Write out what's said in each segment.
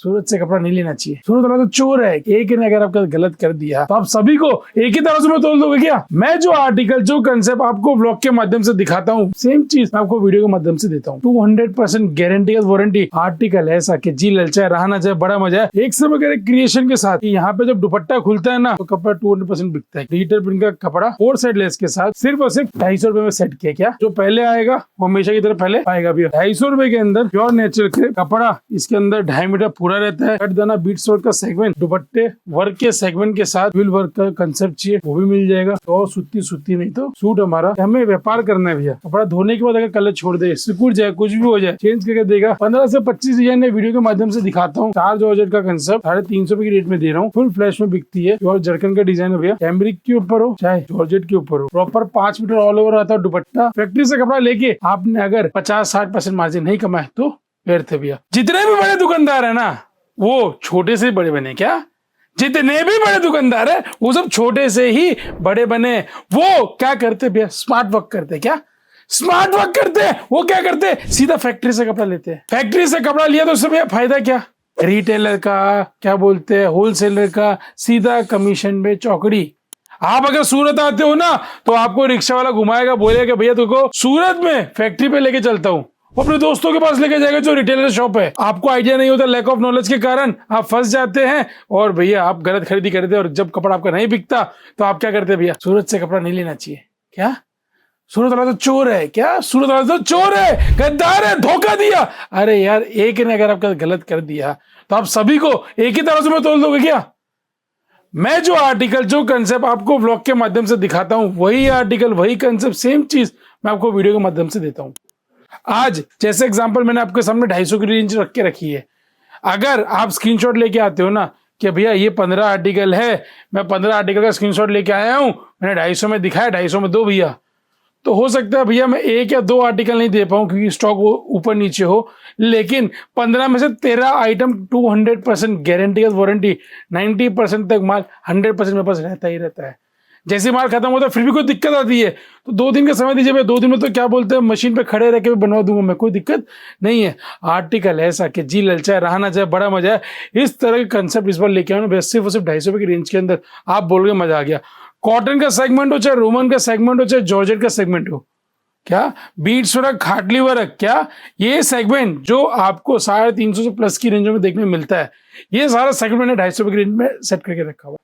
सूरत से कपड़ा नहीं लेना चाहिए। सूरत वाला तो चोर है। एक ने अगर आपका गलत कर दिया तो आप सभी को एक ही तरह में तोड़ दोगे क्या? मैं जो आर्टिकल जो कंसेप्ट आपको ब्लॉग के माध्यम से दिखाता हूँ, सेम चीज मैं आपको वीडियो के माध्यम से देता हूँ। 200% गारंटी वारंटी आर्टिकल ऐसा कि जी ललचाए रहा ना जाए, बड़ा मजा है। एक समय क्रिएशन के साथ यहाँ पे जब दुपट्टा खुलता है ना तो कपड़ा 200% बिकता है। डिजिटल प्रिंट का कपड़ा 4 साइड लेस के साथ सिर्फ और सिर्फ 250 रुपए में सेट किया। क्या जो पहले आएगा वो हमेशा की तरह पहले आएगा भी। 250 रुपए के अंदर प्योर नेचुरल के कपड़ा, इसके अंदर 2.5 मीटर पूरा रहता है। कट दाना बीट्स वर्क का सेगमेंट, दुपट्टे वर्क के सेगमेंट के साथ विल वर्क का कंसेप्ट चाहिए वो भी मिल जाएगा। तो सुत्ती नहीं तो सूट हमारा। हमें व्यापार करना है भैया। कपड़ा धोने के बाद अगर कलर छोड़ दे, सिकुड़ जाए, कुछ भी हो जाए, चेंज करके देगा। 15 से 25 डिजाइन वीडियो के माध्यम से दिखाता हूँ। 4 जॉर्जेट का कंसेप्ट 350 रुपए की रेट में दे रहा हूँ। फुल फ्लैश में बिकती है। और जरकन का डिजाइन है भैया। कैमरिक के ऊपर हो चाहे जॉर्जेट के ऊपर हो, प्रॉपर 5 मीटर ऑल ओवर आता है दुपट्टा। फैक्ट्री से कपड़ा लेके आपने अगर 50-60% मार्जिन नहीं कमाए तो व्यर्थ है भैया। जितने भी बड़े दुकानदार है ना वो छोटे से बड़े बने। क्या जितने भी बड़े दुकानदार है वो सब छोटे से ही बड़े बने। वो क्या करते भैया? स्मार्ट वर्क करते। क्या स्मार्ट वर्क करते? वो क्या करते? सीधा फैक्ट्री से कपड़ा लेते हैं। फैक्ट्री से कपड़ा लिया तो उससे भैया फायदा क्या? रिटेलर का, क्या बोलते हैं, होलसेलर का सीधा कमीशन में चौकड़ी। आप अगर सूरत आते हो ना तो आपको रिक्शा वाला घुमाएगा, बोलेगा भैया तुमको सूरत में फैक्ट्री पे लेके चलता हूँ। अपने दोस्तों के पास लेके जाएगा जो रिटेलर शॉप है। आपको आइडिया नहीं होता, लैक ऑफ नॉलेज के कारण आप फंस जाते हैं और भैया आप गलत खरीदी करते हैं। और जब कपड़ा आपका नहीं बिकता तो आप क्या करते हैं भैया? सूरत से कपड़ा नहीं लेना चाहिए। क्या सूरत वाला तो चोर है? क्या सूरत वाला तो चोर है, गद्दार है, धोखा दिया। अरे यार, एक ने अगर आपका गलत कर दिया तो आप सभी को एक ही तरह में तोड़ दोगे क्या? मैं जो आर्टिकल जो कंसेप्ट आपको ब्लॉग के माध्यम से दिखाता हूं, वही आर्टिकल वही कंसेप्ट सेम चीज मैं आपको वीडियो के माध्यम से देता हूं। आज जैसे एग्जांपल मैंने आपके सामने 250 की रेंज रख के रखी है। अगर आप स्क्रीनशॉट लेके आते हो ना कि भैया ये 15 आर्टिकल है, मैं 15 आर्टिकल का स्क्रीनशॉट लेके आया हूं, मैंने 250 में दिखाया, 250 में दो भैया, तो हो सकता है भैया मैं 1 या 2 आर्टिकल नहीं दे पाऊं क्योंकि स्टॉक ऊपर नीचे हो, लेकिन 15 में से 13 आइटम 200% गारंटी वारंटी, 90% तक माल 100% मेरे पास रहता ही रहता है। जैसे माल खत्म होता है फिर भी कोई दिक्कत आती है तो 2 दिन का समय दीजिए भैया। 2 दिन में तो क्या बोलते हैं, मशीन पे खड़े रह के बनवा दूंगा मैं, कोई दिक्कत नहीं है। आर्टिकल ऐसा कि जी ललचाए रहा ना जाए, बड़ा मजा है। इस तरह के कंसेप्ट इस बार लेके आऊँ सिर्फ और सिर्फ 250 रुपए की रेंज के अंदर। आप बोलोगे मजा आ गया। कॉटन का सेगमेंट हो, चाहे रोमन का सेगमेंट हो, चाहे जॉर्जेट का सेगमेंट हो, क्या बीट्स वर्क, खाटली वर्क, क्या ये सेगमेंट जो आपको 350 से प्लस की रेंज में देखने में मिलता है, ये सारा सेगमेंट मैंने 250 रुपए की रेंज में सेट करके रखा हुआ।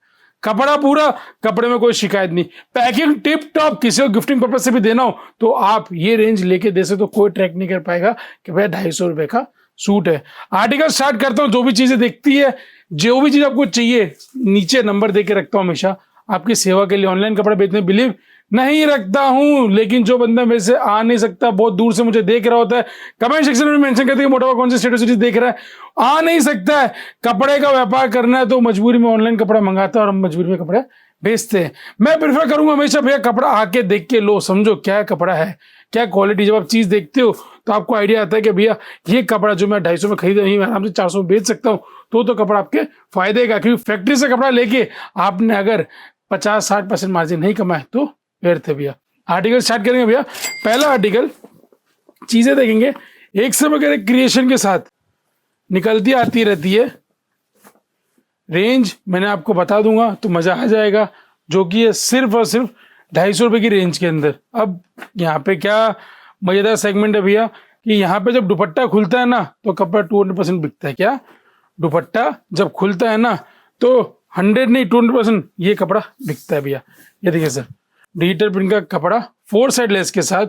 कपड़ा पूरा, कपड़े में कोई शिकायत नहीं, पैकिंग टिप टॉप। किसी को गिफ्टिंग पर्पज से भी देना हो तो आप ये रेंज लेके दे सकते तो कोई ट्रैक नहीं कर पाएगा कि भैया 250 रुपए का सूट है। आर्टिकल स्टार्ट करता हूँ, जो भी चीजें देखती है, जो भी चीज आपको चाहिए, नीचे नंबर दे के रखता हूँ हमेशा आपकी सेवा के लिए। ऑनलाइन कपड़ा बेचने बिलीव नहीं रखता हूं, लेकिन जो बंदा मेरे से आ नहीं सकता, बहुत दूर से मुझे देख रहा होता है, कमेंट सेक्शन में मेंशन करते हैं मोटा कौन सी स्टेटस देख रहा है, आ नहीं सकता है, कपड़े का व्यापार करना है तो मजबूरी में ऑनलाइन कपड़ा मंगाता है और हम मजबूरी में कपड़े बेचते हैं। मैं प्रेफर करूंगा हमेशा भैया कपड़ा आके देख के लो, समझो क्या कपड़ा है, क्या क्वालिटी। जब आप चीज देखते हो तो आपको आइडिया आता है कि भैया ये कपड़ा जो मैं 250 में खरीदा नहीं, मैं आराम से 400 में बेच सकता हूँ, तो कपड़ा आपके फायदे का। क्योंकि फैक्ट्री से कपड़ा लेके आपने अगर 50-60% मार्जिन नहीं कमाए तो व्यर्थ है भैया। आर्टिकल स्टार्ट करेंगे भैया। पहला आर्टिकल, चीजें देखेंगे एक समय क्रिएशन के साथ निकलती आती रहती है। रेंज मैंने आपको बता दूंगा तो मजा आ जाएगा, जो कि है सिर्फ और सिर्फ 250 रुपए की रेंज के अंदर। अब यहाँ पे क्या मजेदार सेगमेंट है भैया कि यहाँ पे जब दुपट्टा खुलता है ना तो कपड़ा 200% बिकता है। क्या दुपट्टा जब खुलता है ना तो 100 नहीं 200% ये कपड़ा बिकता है भैया। ये देखिए सर, डिजिटल प्रिंट का कपड़ा 4 साइड लेस के साथ,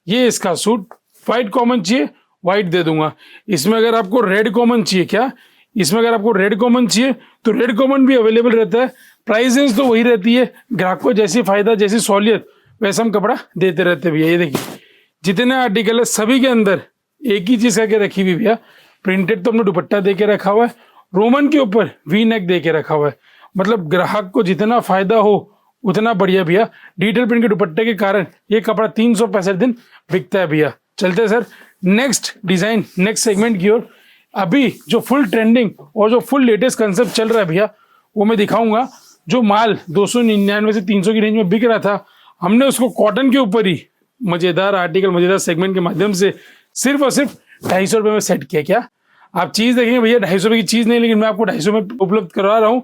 ये इसका सूट। व्हाइट कॉमन चाहिए, व्हाइट दे दूंगा। इसमें अगर आपको रेड कॉमन चाहिए, क्या इसमें अगर आपको रेड कॉमन चाहिए तो रेड कॉमन भी अवेलेबल रहता है। प्राइस रेंज तो वही रहती है, ग्राहक को जैसी फायदा जैसी सहूलियत वैसा हम कपड़ा देते रहते भैया। ये देखिए जितने आर्टिकल है सभी के अंदर एक ही चीज करके रखी हुई भैया। प्रिंटेड तो हमने दुपट्टा दे के रखा हुआ है, रोमन के ऊपर वी नेक दे के रखा हुआ है। मतलब ग्राहक को जितना फायदा हो उतना बढ़िया भैया। डिजिटल प्रिंट के दुपट्टे के कारण ये कपड़ा 365 दिन बिकता है भैया। चलते हैं sir next design, next segment की ओर। अभी जो फुल ट्रेंडिंग और जो फुल लेटेस्ट कंसेप्ट चल रहा है भैया वो मैं दिखाऊंगा। जो माल 299 से 300 की रेंज में बिक रहा था, हमने उसको कॉटन के ऊपर ही मजेदार आर्टिकल, मजेदार सेगमेंट के माध्यम से सिर्फ और सिर्फ 250 रुपए में सेट किया। क्या आप चीज देखेंगे भैया 250 की चीज नहीं, लेकिन मैं आपको 250 में उपलब्ध करवा रहा हूँ।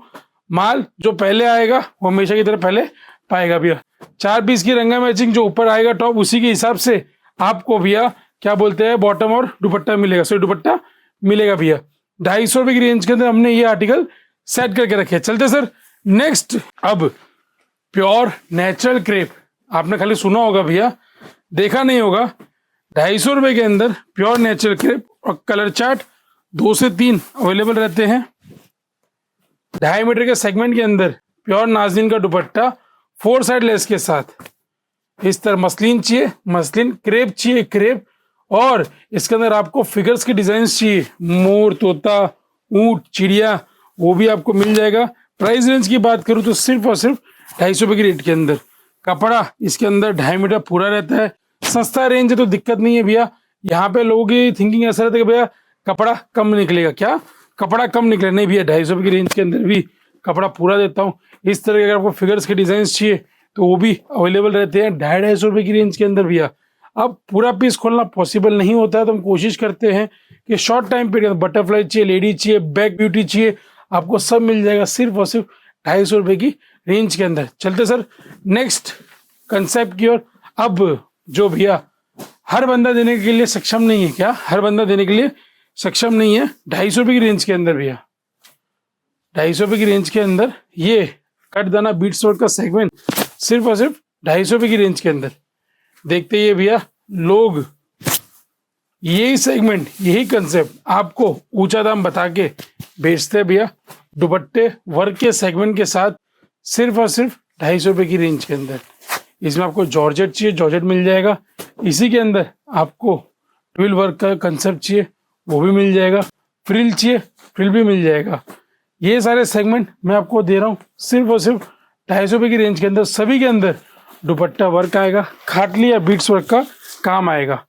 माल जो पहले आएगा वो हमेशा की तरह पहले पाएगा भैया। 4 पीस की रंगा मैचिंग जो ऊपर आएगा टॉप, उसी के हिसाब से आपको भैया क्या बोलते हैं बॉटम और दुपट्टा मिलेगा। सो दुपट्टा मिलेगा भैया। 250 रुपए की रेंज के अंदर हमने ये आर्टिकल सेट करके रखे। चलते सर नेक्स्ट। अब प्योर नेचुरल क्रेप, आपने खाली सुना होगा भैया, देखा नहीं होगा। 250 रुपए के अंदर प्योर नेचुरल क्रेप और कलर चार्ट 2 से 3 अवेलेबल रहते हैं। 2.5 मीटर के सेगमेंट के अंदर प्योर नाज़नीन का दुपट्टा 4 साइड लेस के साथ। इस तरह मसलिन चाहिए मसलिन, क्रेप चाहिए क्रेप, और इसके अंदर आपको फिगर्स के डिजाइन चाहिए, मोर, तोता, ऊंट, चिड़िया, वो भी आपको मिल जाएगा। प्राइस रेंज की बात करूं तो सिर्फ और सिर्फ 250 रुपए की रेट के अंदर। कपड़ा इसके अंदर 2.5 मीटर पूरा रहता है। सस्ता रेंज है तो दिक्कत नहीं है भैया। यहाँ पे लोगों की थिंकिंग ऐसा रहता है कि भैया कपड़ा कम निकलेगा, क्या कपड़ा कम निकले? नहीं भैया, 250 रुपए की रेंज के अंदर भी कपड़ा पूरा देता हूँ। इस तरह के अगर आपको फिगर्स के डिजाइन चाहिए तो वो भी अवेलेबल रहते हैं 250 रुपए की रेंज के अंदर भैया। अब पूरा पीस खोलना पॉसिबल नहीं होता है तो हम कोशिश करते हैं कि शॉर्ट टाइम पीरियड, बटरफ्लाई चाहिए, लेडी चाहिए, बैक ब्यूटी चाहिए, आपको सब मिल जाएगा सिर्फ और सिर्फ 250 रुपए की रेंज के अंदर। चलते सर नेक्स्ट कंसेप्ट की ओर। अब जो भैया हर बंदा देने के लिए सक्षम नहीं है, क्या हर बंदा देने के लिए सक्षम नहीं है, 250 रुपए की रेंज के अंदर भैया, 250 रुपए की रेंज के अंदर ये कट दाना बीट्स वर्क का सेगमेंट सिर्फ और सिर्फ 250 रुपए की रेंज के अंदर। देखते ही भैया लोग यही सेगमेंट, यही कंसेप्ट आपको ऊंचा दाम बता के बेचते हैं भैया। दुपट्टे वर्क के सेगमेंट के साथ सिर्फ और सिर्फ 250 रुपए की रेंज के अंदर। इसमें आपको जॉर्जेट चाहिए, जॉर्जेट मिल जाएगा। इसी के अंदर आपको ट्विल वर्क का कंसेप्ट चाहिए, वो भी मिल जाएगा। फ्रिल चाहिए, फ्रिल भी मिल जाएगा। ये सारे सेगमेंट मैं आपको दे रहा हूँ सिर्फ और सिर्फ 250 रुपए की रेंज के अंदर। सभी के अंदर दुपट्टा वर्क आएगा, खाटली या बीट्स वर्क का काम आएगा।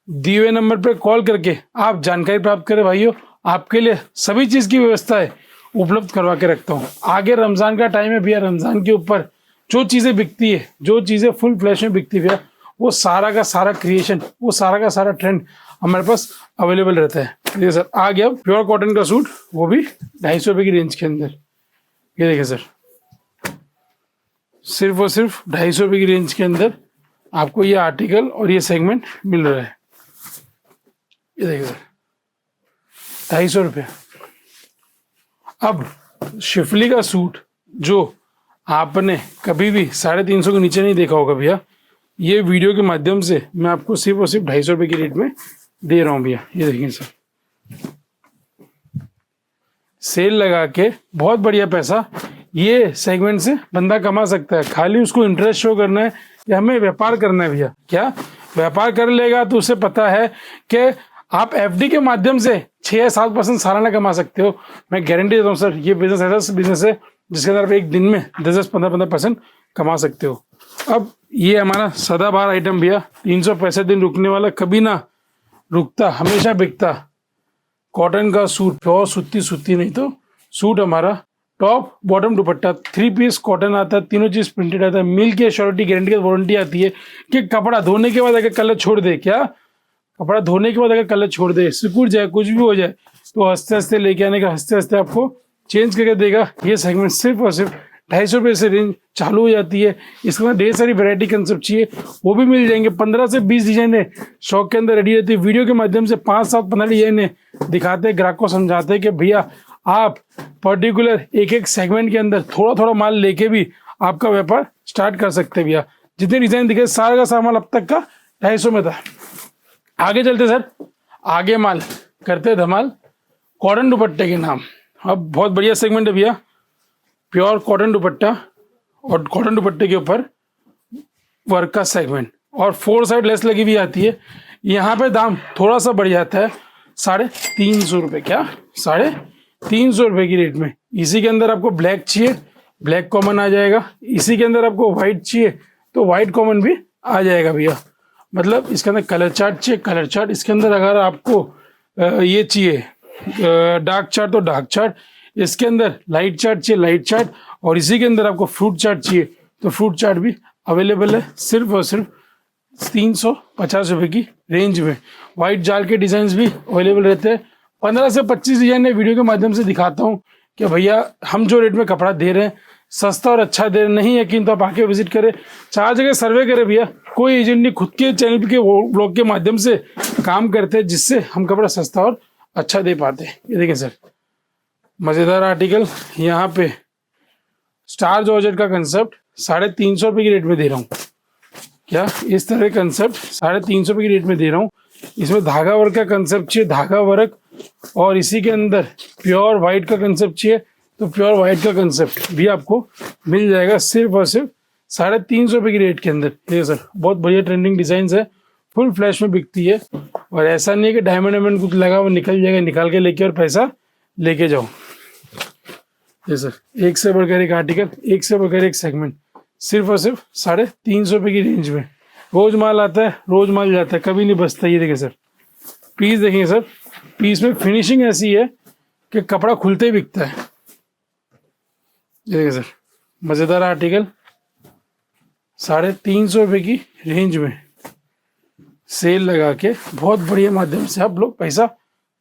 दिए हुए नंबर पर कॉल करके आप जानकारी प्राप्त करें भाइयों। आपके लिए सभी चीज की व्यवस्था है उपलब्ध करवा के रखता हूँ। आगे रमजान का टाइम है भैया, रमजान के ऊपर जो चीजें बिकती है, जो चीजें फुल फ्लैश में बिकती है भैया, वो सारा का सारा क्रिएशन, वो सारा का सारा ट्रेंड हमारे पास अवेलेबल रहता है। देखिए सर आ गया प्योर कॉटन का सूट, वो भी 250 रुपए की रेंज के अंदर। ये देखिए सर सिर्फ और सिर्फ 250 रुपए की रेंज के अंदर आपको ये आर्टिकल और ये सेगमेंट मिल रहा है। ये देखिए सर 250 रुपये। अब शिफली का सूट जो आपने कभी भी 350 के नीचे नहीं देखा होगा भैया, ये वीडियो के माध्यम से मैं आपको सिर्फ और सिर्फ 250 रुपए की रेट में दे रहा हूँ भैया। ये देखिए सर सेल लगा के बहुत बढ़िया पैसा ये सेगमेंट से बंदा कमा सकता है। खाली उसको इंटरेस्ट शो करना है कि हमें व्यापार करना है भैया। क्या व्यापार कर लेगा तो उसे पता है कि आप एफडी के माध्यम से 6-7% सालाना कमा सकते हो। मैं गारंटी देता हूँ सर, ये बिजनेस ऐसा बिजनेस है जिसके अंदर आप एक दिन में 10-15% कमा सकते हो। अब ये हमारा सदाबहार आइटम भैया, 365 दिन रुकने वाला, कभी ना रुकता, हमेशा बिकता कॉटन का सूट, प्योर सूती नहीं तो सूट हमारा। Top bottom dupatta 3 piece cotton आता है, तीनों चीज प्रिंटेड आता है। मिल्क की श्योरिटी गारंटी की वारंटी आती है कि कपड़ा धोने के बाद अगर कलर छोड़ दे, क्या कपड़ा धोने के बाद अगर कलर छोड़ दे, सिकुड़ जाए, कुछ भी हो जाए, तो हंसते हंसते लेके आने का, हंसते हंसते आपको चेंज करके देगा। ये सेगमेंट सिर्फ और सिर्फ 250 रुपये से रेंज चालू हो जाती है। इसके अंदर ढेर सारी वैरायटी कंसेप्ट चाहिए वो भी मिल जाएंगे। 15 से 20 डिजाइने शॉप के अंदर रेडी रहती है। वीडियो के माध्यम से 5-7-15 डिजाइने दिखाते हैं, ग्राहक को समझाते हैं कि भैया आप पर्टिकुलर एक सेगमेंट के अंदर थोड़ा थोड़ा माल लेके भी आपका व्यापार स्टार्ट कर सकते हैं भैया। जितने डिजाइन दिखे सारा का सामान अब तक का 250 में था। आगे चलते सर, आगे माल करते धमाल कॉटन दुपट्टे के नाम। अब बहुत बढ़िया सेगमेंट है भैया, प्योर कॉटन दुपट्टा और कॉटन दुपट्टे के ऊपर वर्क का सेगमेंट और 4 साइड लेस लगी हुई आती है। यहाँ पे दाम थोड़ा सा बढ़ जाता है, 350 रुपये, क्या 350 रुपये की रेट में। इसी के अंदर आपको ब्लैक चाहिए, ब्लैक कॉमन आ जाएगा। इसी के अंदर आपको व्हाइट चाहिए तो व्हाइट कॉमन भी आ जाएगा भैया। मतलब इसके अंदर कलर चार्ट चाहिए, कलर चार्ट। इसके अंदर अगर आपको ये चाहिए डार्क चार्ट तो डार्क चार्ट, इसके अंदर लाइट चार्ट चाहिए लाइट चार्ट, और इसी के अंदर आपको फ्रूट चार्ट चाहिए तो फ्रूट चार्ट भी अवेलेबल है सिर्फ और सिर्फ 350 रुपये की रेंज में। व्हाइट जाल के डिजाइन भी अवेलेबल रहते हैं, 15 से 25 डिजाइन मैं वीडियो के माध्यम से दिखाता हूँ कि भैया हम जो रेट में कपड़ा दे रहे हैं सस्ता और अच्छा दे रहे, नहीं यकीन तो आप आके विजिट करें, 4 जगह सर्वे करें भैया, कोई एजेंट नहीं, खुद के चैनल के ब्लॉग के माध्यम से काम करते हैं जिससे हम कपड़ा सस्ता और अच्छा दे पाते हैं। ये देखें सर, मज़ेदार आर्टिकल, यहाँ पे स्टार जॉर्जेट का कंसेप्ट 350 रुपये की रेट में दे रहा हूँ। क्या इस तरह कंसेप्ट 350 रुपये की रेट में दे रहा हूँ। इसमें धागा वर्क का कंसेप्ट चाहिए, धागा वर्क, और इसी के अंदर प्योर वाइट का कंसेप्ट चाहिए तो प्योर वाइट का कंसेप्ट भी आपको मिल जाएगा सिर्फ और सिर्फ 350 रुपये की रेट के अंदर। देखिए सर, बहुत बढ़िया ट्रेंडिंग डिजाइन है, फुल फ्लैश में बिकती है, और ऐसा नहीं है कि डायमंड वायमंड कुछ लगा वो निकल जाएगा, निकाल के लेके और पैसा लेके जाओ। ये सर, एक से बढ़कर एक आर्टिकल, एक से बढ़कर एक सेगमेंट, सिर्फ और सिर्फ 350 रुपये की रेंज में। रोज माल आता है, रोज माल जाता है, कभी नहीं बचता। ये देखिए सर, पीस देखेंगे सर, पीस में फिनिशिंग ऐसी है कि कपड़ा खुलते ही बिकता है। ये देखिए सर, मज़ेदार आर्टिकल 350 रुपये की रेंज में सेल लगा के बहुत बढ़िया माध्यम से आप लोग पैसा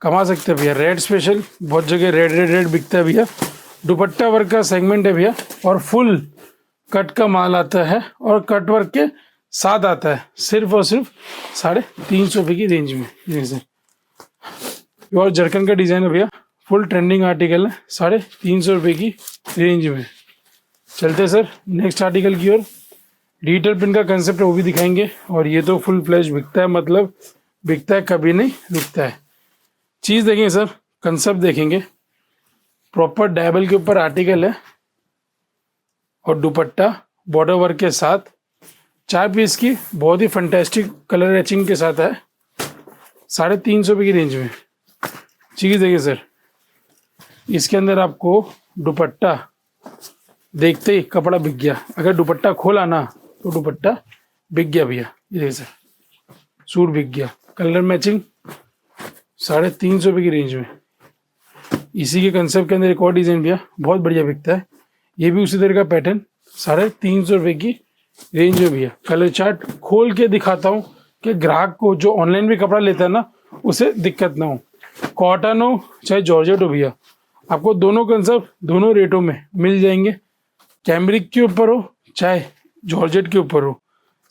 कमा सकते हैं भैया। रेड स्पेशल, बहुत जगह रेड बिकता है भैया। दुपट्टा वर्क का सेगमेंट है भैया, और फुल कट का माल आता है और कट वर्क के साथ आता है, सिर्फ और सिर्फ 350 रुपये की रेंज में। जैसे और जरकन का डिज़ाइन है भैया, फुल ट्रेंडिंग आर्टिकल है, 350 रुपये की रेंज में। चलते सर नेक्स्ट आर्टिकल की ओर। डिजिटल प्रिंट का कंसेप्ट है, वो भी दिखाएंगे, और ये तो फुल फ्लैश बिकता है, मतलब बिकता है, कभी नहीं रुकता है। चीज़ देखेंगे सर, कंसेप्ट देखेंगे, प्रॉपर डायबल के ऊपर आर्टिकल है, और दुपट्टा बॉर्डर वर्क के साथ 4 पीस की बहुत ही फंटेस्टिक कलर एचिंग के साथ है, 350 रुपये की रेंज में। चीज़ देखिए सर, इसके अंदर आपको दुपट्टा देखते ही कपड़ा बिक गया, अगर दुपट्टा खोला ना तो दुपट्टा बिक गया भैया। ये देखिए सर, सूट बिक गया, कलर मैचिंग 350 रुपये की रेंज में। इसी के कंसेप्ट के अंदर एक और डिज़ाइन भैया बहुत बढ़िया बिकता है, ये भी उसी तरह का पैटर्न, 350 रुपये की रेंज में भैया। कलर चार्ट खोल के दिखाता हूँ कि ग्राहक को जो ऑनलाइन भी कपड़ा लेता है ना उसे दिक्कत ना हो। कॉटन हो चाहे जॉर्जेट हो भैया, आपको दोनों कंसेप्ट दोनों रेटों में मिल जाएंगे। कैमरिक के ऊपर हो चाहे जॉर्जेट के ऊपर हो,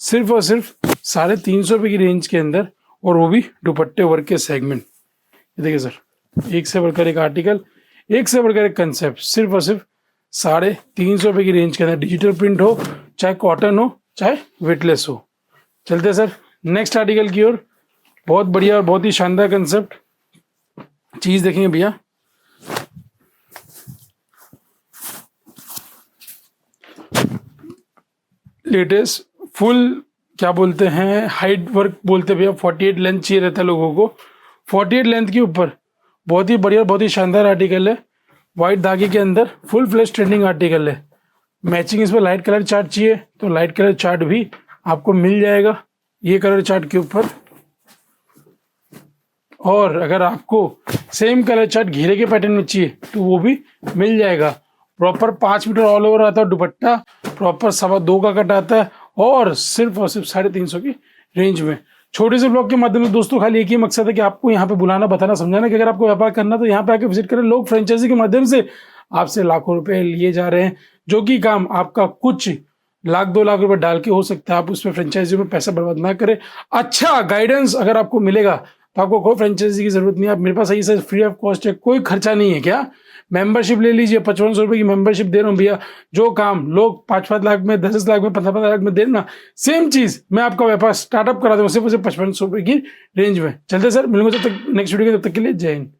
सिर्फ और सिर्फ 350 रुपये की रेंज के अंदर, और वो भी दुपट्टे वर्क के सेगमेंट। ये देखिए सर, एक से बढ़कर एक आर्टिकल, एक से बढ़कर एक कंसेप्ट, सिर्फ और सिर्फ 350 रुपये की रेंज के अंदर। डिजिटल प्रिंट हो चाहे कॉटन हो चाहे वेटलेस हो। चलते सर नेक्स्ट आर्टिकल की ओर। बहुत बढ़िया और बहुत ही शानदार कंसेप्ट चीज़ देखेंगे भैया। लेटेस्ट फुल क्या बोलते हैं, हाइट वर्क बोलते हैं भैया, 48 लेंथ चाहिए रहता है लोगों को, 48 लेंथ के ऊपर बहुत ही बढ़िया बहुत ही शानदार आर्टिकल है। वाइट धागे के अंदर फुल फ्लैश ट्रेंडिंग आर्टिकल है। मैचिंग इसमें लाइट कलर चार्ट चाहिए तो लाइट कलर चार्ट भी आपको मिल जाएगा ये कलर चार्ट के ऊपर, और अगर आपको सेम कलर चार्ट घेरे के पैटर्न में चाहिए तो वो भी मिल जाएगा। प्रॉपर 5 मीटर ऑल ओवर आता है दुपट्टा, प्रॉपर 2.25 का कट आता है, और सिर्फ 350 की रेंज में। छोटे से ब्लॉग के माध्यम से दोस्तों खाली एक ही मकसद है कि आपको यहाँ पे बुलाना, बताना, समझाना कि अगर आपको व्यापार करना तो यहाँ पे आके विजिट करें। लोग फ्रेंचाइजी के माध्यम से आपसे लाखों रुपए लिए जा रहे हैं, जो कि काम आपका कुछ लाख 2 लाख रुपए डाल के हो सकता है। आप उसमें फ्रेंचाइजी में पैसा बर्बाद ना करें। अच्छा गाइडेंस अगर आपको मिलेगा तो आपको कोई फ्रेंचाइजी की जरूरत नहीं है। आप मेरे पास सही फ्री ऑफ कॉस्ट है, कोई खर्चा नहीं है। क्या मेंबरशिप ले लीजिए, 5500 रुपये की मेंबरशिप दे रहा हूँ भैया। जो काम लोग 5-5 लाख में, 10-10 लाख में, 15-15 लाख में देना, सेम चीज मैं आपका व्यापार स्टार्टअप करा दूँ सिर्फ 5500 रुपये की रेंज में। चलते सर, मिलूंगा तब तक नेक्स्ट वीडियो में, तब तक के लिए जय हिंद।